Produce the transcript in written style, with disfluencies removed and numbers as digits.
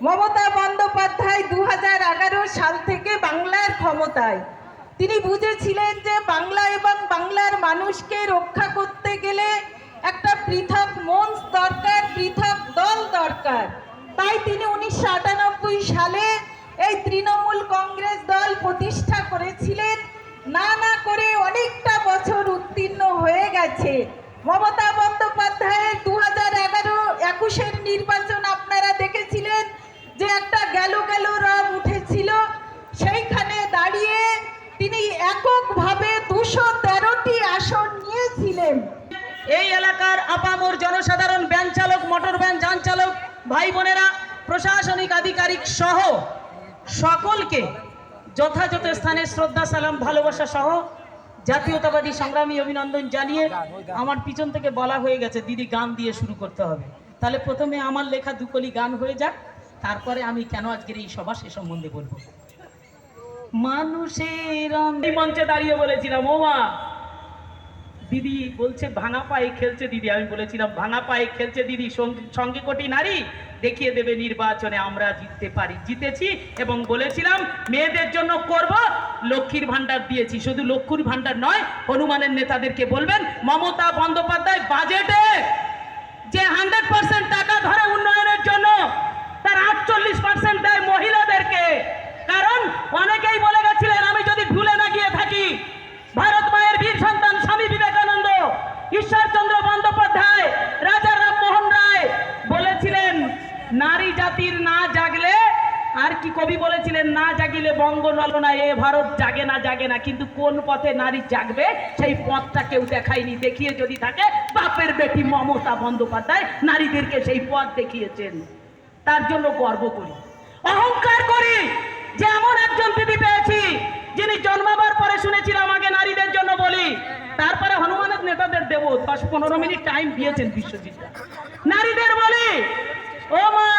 মমতা বন্দ্যোপাধ্যায় 2011 সাল থেকে বাংলার ক্ষমতায়। তিনি বুঝেছিলেন যে বাংলা এবং বাংলার মানুষকে রক্ষা করতে গেলে একটা পৃথক মঞ্চ দরকার, পৃথক দল দরকার। তাই তিনি 1998 সালে এই তৃণমূল কংগ্রেস দল প্রতিষ্ঠা করেছিলেন। না করে অনেকটা বছর উত্তীর্ণ হয়ে গেছে। মমতা বন্দ্যোপাধ্যায়ের 2011-21 নির্বাচন আপনারা দেখেছিলেন যে একটা গেল রব উঠেছিল। সেইখানে দাঁড়িয়ে তিনি এককভাবে 213টি আসন নিয়েছিলেন। এই এলাকার আপামর জনসাধারণ, ভ্যান চালক, মোটর ভ্যান যান চালক ভাই বোনেরা, প্রশাসনিক আধিকারিক সহ সকলকে যথাযথ স্থানে শ্রদ্ধা, সালাম, ভালোবাসা সহ জাতীয়তাবাদী সংগ্রামী অভিনন্দন জানিয়ে আমার পিছন থেকে বলা হয়ে গেছে দিদি গান দিয়ে শুরু করতে হবে। তাহলে প্রথমে আমার লেখা দুকলি গান হয়ে যাক, তারপরে আমি কেন আজকের এই সভা সে সম্বন্ধে বলবো। মানুষের মঞ্চে দাঁড়িয়ে বলেছিলাম, ও মা, দিদি বলছে ভাঙা পায়ে খেলছে দিদি। আমি বলেছিলাম ভাঙা পায়ে খেলছে দিদি, সঙ্গে কোটি নারী দেখিয়ে দেবে নির্বাচনে আমরা জিততে পারি। জিতেছি এবং বলেছিলাম মেয়েদের জন্য করব, লক্ষ্মীর ভান্ডার দিয়েছি। শুধু লক্ষ্মীর ভান্ডার নয়, হনুমানের নেতাদেরকে বলবেন মমতা বন্দ্যোপাধ্যায় বাজেটে যে 100% টাকা ধরে উন্নয়নের জন্য, তার 48% দেয় মহিলাদেরকে। কারণ অনেকেই বলে গেছিলেন, আমি যদি ভুলে না গিয়ে থাকি, ভারত মায়ের বীর সন্তান স্বামী বিবেকানন্দ, ঈশ্বরচন্দ্র বন্দ্যোপাধ্যায়, রাজা রামমোহন রায় বলেছিলেন নারী জাতির না জাগলে, আর কি কবি বলেছিলেন, না জাগিলে বঙ্গ ললনা, এ ভারত জাগে না। কিন্তু কোন পথে নারী জাগবে সেই পথটা কেউ দেখায়নি। দেখিয়ে যদি থাকে বাপের বেটি মমতা বন্দ্যোপাধ্যায় নারীদেরকে সেই পথ দেখিয়েছেন। তার জন্য গর্ব করি, অহংকার করি যে এমন একজন দিদি পেয়েছি যিনি জন্মাবার পরে শুনেছিলাম আগে নারীদের জন্য বলি, তারপরে হনুমানের নেতাদের দেব। 10-15 মিনিট টাইম দিয়েছেন বিশ্বজিৎ। নারীদের বলি, ও মা,